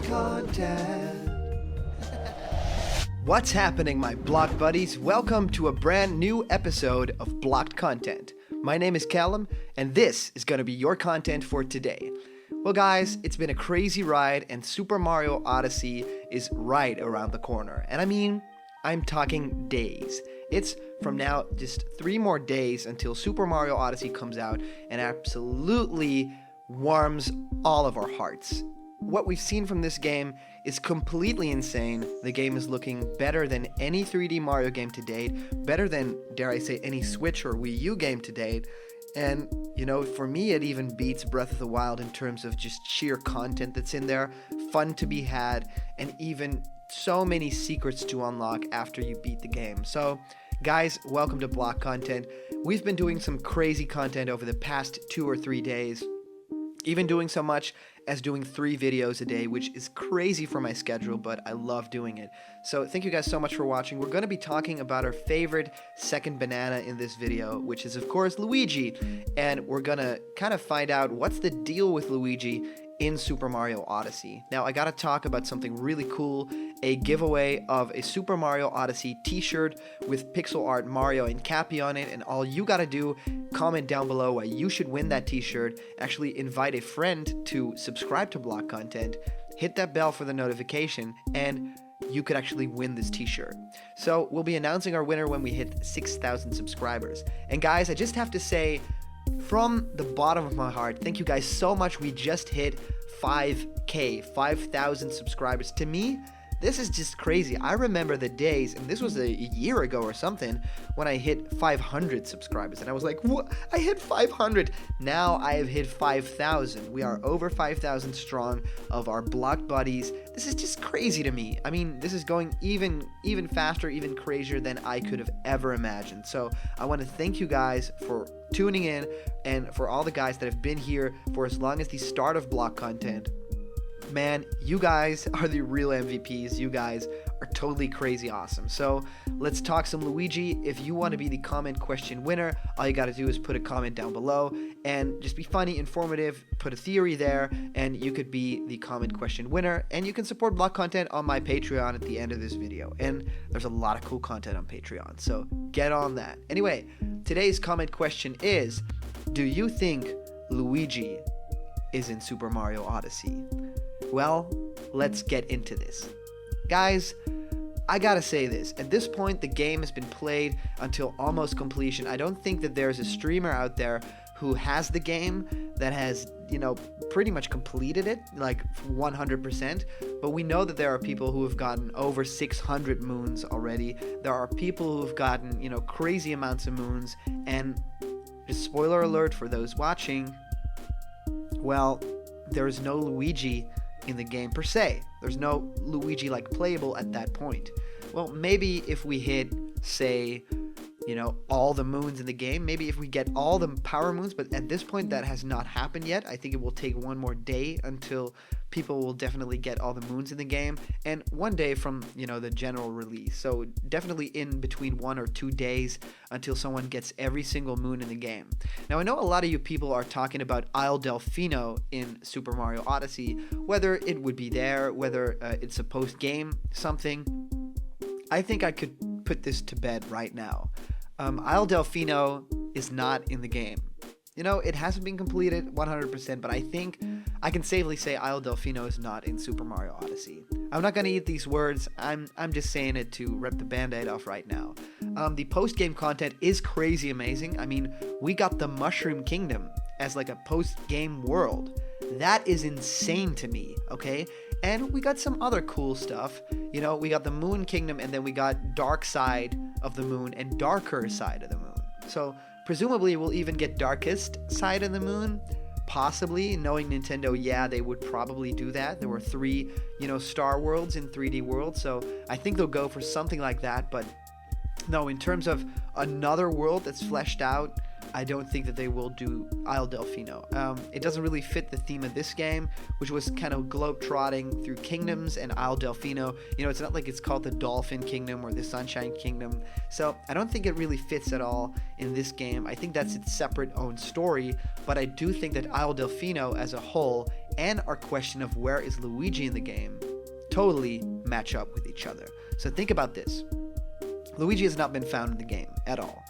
blocked content. What's happening, my block buddies? Welcome to a brand new episode of Blocked Content. My name is Callum, and this is going to be your content for today. Well, guys, it's been a crazy ride, and Super Mario Odyssey is right around the corner. And I mean, I'm talking days. It's from now just 3 more days until Super Mario Odyssey comes out and absolutely warms all of our hearts. What we've seen from this game is completely insane. The game is looking better than any 3D Mario game to date, better than, dare I say, any Switch or Wii U game to date. And, you know, for me, it even beats Breath of the Wild in terms of just sheer content that's in there, fun to be had, and even so many secrets to unlock after you beat the game. So, guys, welcome to Block Content. We've been doing some crazy content over the past 2 or 3 days, even doing so much as doing 3 videos a day, which is crazy for my schedule, but I love doing it. So thank you guys so much for watching. We're going to be talking about our favorite second banana in this video, which is of course Luigi, and we're going to kind of find out what's the deal with Luigi in Super Mario Odyssey. Now, I gotta talk about something really cool, a giveaway of a Super Mario Odyssey t-shirt with pixel art Mario and Cappy on it, and all you gotta do, comment down below why you should win that t-shirt, actually invite a friend to subscribe to Block Content, hit that bell for the notification, and you could actually win this t-shirt. So we'll be announcing our winner when we hit 6,000 subscribers. And guys, I just have to say, from the bottom of my heart, thank you guys so much. We just hit 5,000 subscribers. To me, this is just crazy. I remember the days, and this was a year ago or something, when I hit 500 subscribers. And I was like, what? I hit 500. Now I have hit 5,000. We are over 5,000 strong of our blocked buddies. This is just crazy to me. I mean, this is going even faster, even crazier than I could have ever imagined. So I want to thank you guys for tuning in, and for all the guys that have been here for as long as the start of Block Content. Man, you guys are the real MVPs. You guys are totally crazy awesome. So let's talk some Luigi. If you want to be the comment question winner, all you got to do is put a comment down below and just be funny, informative, put a theory there, and you could be the comment question winner. And you can support Block Content on my Patreon at the end of this video. And there's a lot of cool content on Patreon, so get on that. Anyway, today's comment question is, do you think Luigi is in Super Mario Odyssey? Well, let's get into this. Guys, I gotta say this. At this point, the game has been played until almost completion. I don't think that there's a streamer out there who has the game that has, you know, pretty much completed it, like 100%. But we know that there are people who have gotten over 600 moons already. There are people who have gotten, you know, crazy amounts of moons. And just spoiler alert for those watching, well, there is no Luigi in the game per se. There's no Luigi like playable at that point. Well, maybe if we hit, say, you know, all the moons in the game, maybe if we get all the power moons, but at this point that has not happened yet. I think it will take 1 more day until people will definitely get all the moons in the game, and 1 day from, you know, the general release. So definitely in between 1 or 2 days until someone gets every single moon in the game. Now, I know a lot of you people are talking about Isle Delfino in Super Mario Odyssey, whether it would be there, whether it's a post-game something. I think I could put this to bed right now. Isle Delfino is not in the game. You know, it hasn't been completed 100%, but I think I can safely say Isle Delfino is not in Super Mario Odyssey. I'm not going to eat these words. I'm just saying it to rip the band-aid off right now. The post-game content is crazy amazing. I mean, we got the Mushroom Kingdom as like a post-game world. That is insane to me, okay? And we got some other cool stuff. You know, we got the Moon Kingdom, and then we got Dark Side of the Moon and Darker Side of the Moon. So presumably we'll even get Darkest Side of the Moon. Possibly, knowing Nintendo, yeah, they would probably do that. There were 3, you know, Star Worlds in 3D World, so I think they'll go for something like that. But no, in terms of another world that's fleshed out, I don't think that they will do Isle Delfino. It doesn't really fit the theme of this game, which was kind of globe-trotting through kingdoms, and Isle Delfino, you know, it's not like it's called the Dolphin Kingdom or the Sunshine Kingdom. So I don't think it really fits at all in this game. I think that's its separate own story, but I do think that Isle Delfino as a whole and our question of where is Luigi in the game totally match up with each other. So think about this. Luigi has not been found in the game at all.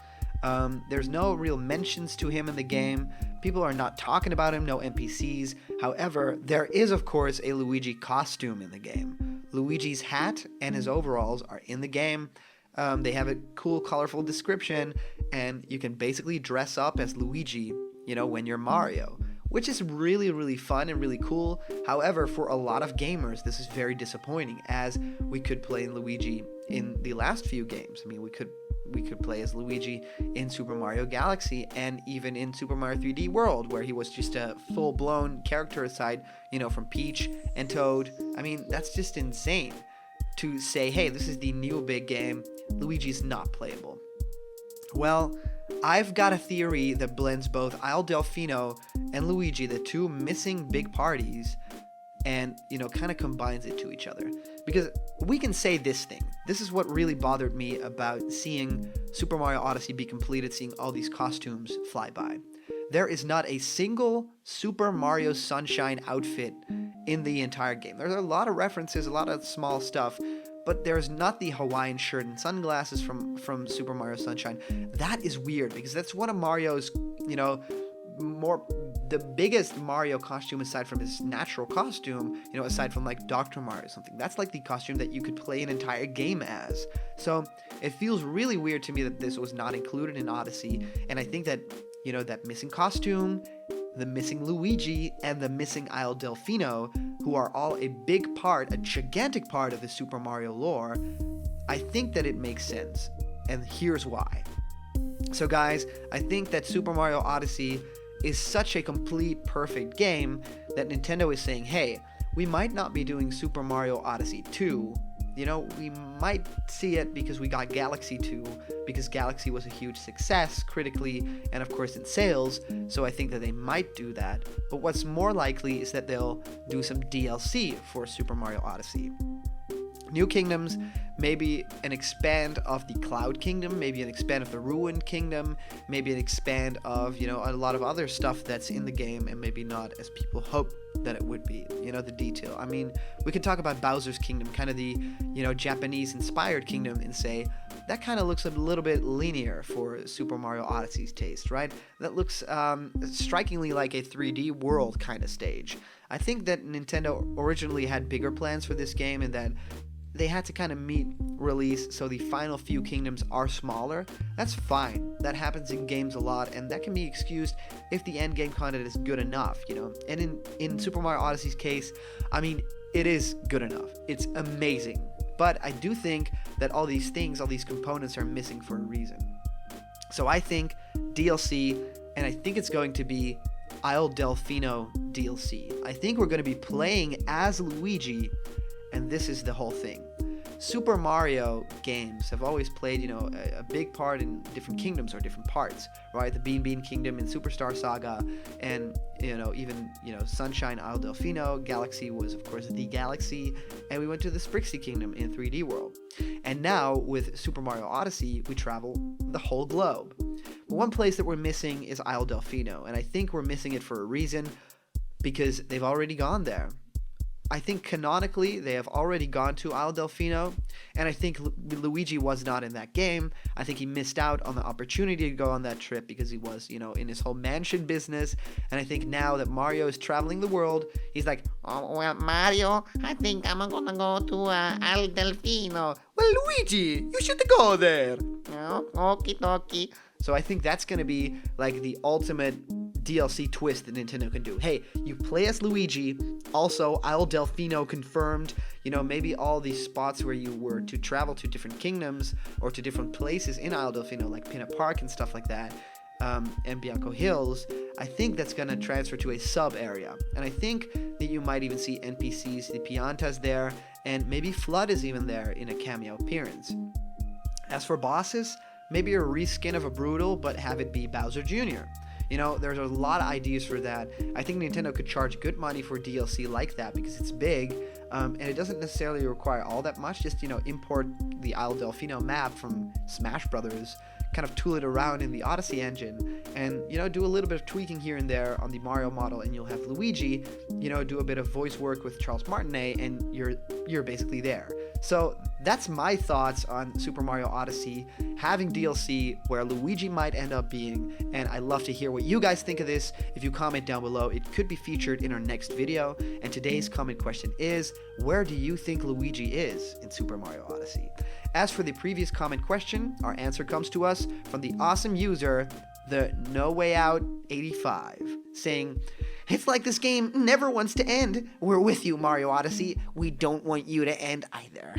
There's no real mentions to him in the game. People are not talking about him, no NPCs. However, there is, of course, a Luigi costume in the game. Luigi's hat and his overalls are in the game. They have a cool, colorful description, and you can basically dress up as Luigi, when you're Mario, which is really, really fun and really cool. However, for a lot of gamers, this is very disappointing, as we could play Luigi in the last few games. I mean, we could play as Luigi in Super Mario Galaxy and even in Super Mario 3D World, where he was just a full-blown character aside, from Peach and Toad. I mean, that's just insane to say, hey, this is the new big game, Luigi's not playable. Well, I've got a theory that blends both Isle Delfino and Luigi, the two missing big parties, and, kind of combines it to each other. Because we can say this thing. This is what really bothered me about seeing Super Mario Odyssey be completed, seeing all these costumes fly by. There is not a single Super Mario Sunshine outfit in the entire game. There's a lot of references, a lot of small stuff, but there's not the Hawaiian shirt and sunglasses from Super Mario Sunshine. That is weird, because that's one of Mario's, the biggest Mario costume aside from his natural costume, aside from like Dr. Mario or something. That's like the costume that you could play an entire game as. So it feels really weird to me that this was not included in Odyssey, and I think that, that missing costume, the missing Luigi, and the missing Isle Delfino, who are all a big part, a gigantic part of the Super Mario lore, I think that it makes sense. And here's why. So guys, I think that Super Mario Odyssey is such a complete, perfect game that Nintendo is saying, hey, we might not be doing Super Mario Odyssey 2. We might see it because we got Galaxy 2, because Galaxy was a huge success critically and of course in sales, so I think that they might do that. But what's more likely is that they'll do some DLC for Super Mario Odyssey. New kingdoms, maybe an expand of the Cloud Kingdom, maybe an expand of the Ruined Kingdom, maybe an expand of, a lot of other stuff that's in the game and maybe not as people hope that it would be, the detail. I mean, we could talk about Bowser's Kingdom, kind of the, Japanese-inspired kingdom, and say, that kind of looks a little bit linear for Super Mario Odyssey's taste, right? That looks strikingly like a 3D world kind of stage. I think that Nintendo originally had bigger plans for this game, and that they had to kind of meet release, so the final few kingdoms are smaller. That's fine. That happens in games a lot, and that can be excused if the end game content is good enough, And in Super Mario Odyssey's case, I mean, it is good enough. It's amazing. But I do think that all these things, all these components are missing for a reason. So I think DLC, and I think it's going to be Isle Delfino DLC. I think we're going to be playing as Luigi, and this is the whole thing. Super Mario games have always played, a big part in different kingdoms or different parts, right? The Bean Bean Kingdom in Superstar Saga, and, even, Sunshine, Isle Delfino. Galaxy was, of course, the Galaxy, and we went to the Sprixie Kingdom in 3D World. And now, with Super Mario Odyssey, we travel the whole globe. But one place that we're missing is Isle Delfino, and I think we're missing it for a reason, because they've already gone there. I think canonically they have already gone to Isle Delfino, and I think Luigi was not in that game. I think he missed out on the opportunity to go on that trip because he was, in his whole mansion business, and I think now that Mario is traveling the world, he's like, oh, well, Mario, I think I'm gonna go to Isle Delfino. Well, Luigi, you should go there. Oh, okie dokie. So I think that's going to be like the ultimate DLC twist that Nintendo can do. Hey, you play as Luigi, also Isle Delfino confirmed, maybe all these spots where you were to travel to different kingdoms or to different places in Isle Delfino, like Pinna Park and stuff like that, and Bianco Hills, I think that's going to transfer to a sub-area. And I think that you might even see NPCs, the Piantas there, and maybe Flood is even there in a cameo appearance. As for bosses, maybe a reskin of a Brutal, but have it be Bowser Jr. There's a lot of ideas for that. I think Nintendo could charge good money for DLC like that because it's big, and it doesn't necessarily require all that much. Just, import the Isle Delfino map from Smash Brothers kind of tool it around in the Odyssey engine and, do a little bit of tweaking here and there on the Mario model, and you'll have Luigi, do a bit of voice work with Charles Martinet, and you're basically there. So that's my thoughts on Super Mario Odyssey having DLC where Luigi might end up being, and I'd love to hear what you guys think of this. If you comment down below, it could be featured in our next video. And today's comment question is, where do you think Luigi is in Super Mario Odyssey? As for the previous comment question, our answer comes to us from the awesome user, the No Way Out 85, saying, "It's like this game never wants to end. We're with you, Mario Odyssey. We don't want you to end either."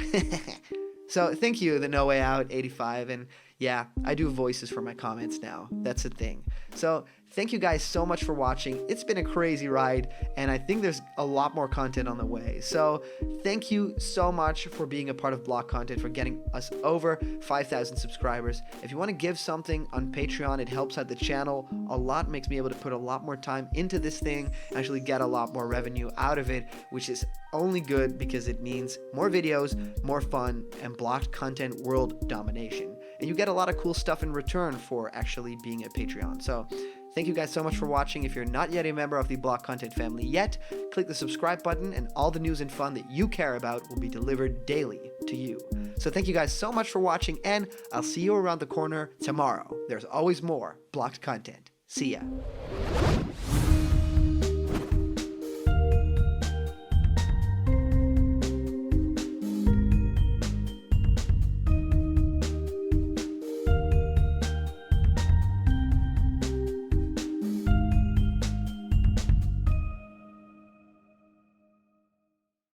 So thank you, the No Way Out 85, and yeah, I do voices for my comments now. That's a thing. So thank you guys so much for watching. It's been a crazy ride, and I think there's a lot more content on the way. So thank you so much for being a part of Block Content, for getting us over 5,000 subscribers. If you want to give something on Patreon, it helps out the channel a lot, makes me able to put a lot more time into this thing, actually get a lot more revenue out of it, which is only good because it means more videos, more fun, and blocked content world domination. And you get a lot of cool stuff in return for actually being a Patreon. So thank you guys so much for watching. If you're not yet a member of the Block Content family yet, click the subscribe button, and all the news and fun that you care about will be delivered daily to you. So thank you guys so much for watching, and I'll see you around the corner tomorrow. There's always more blocked content. See ya.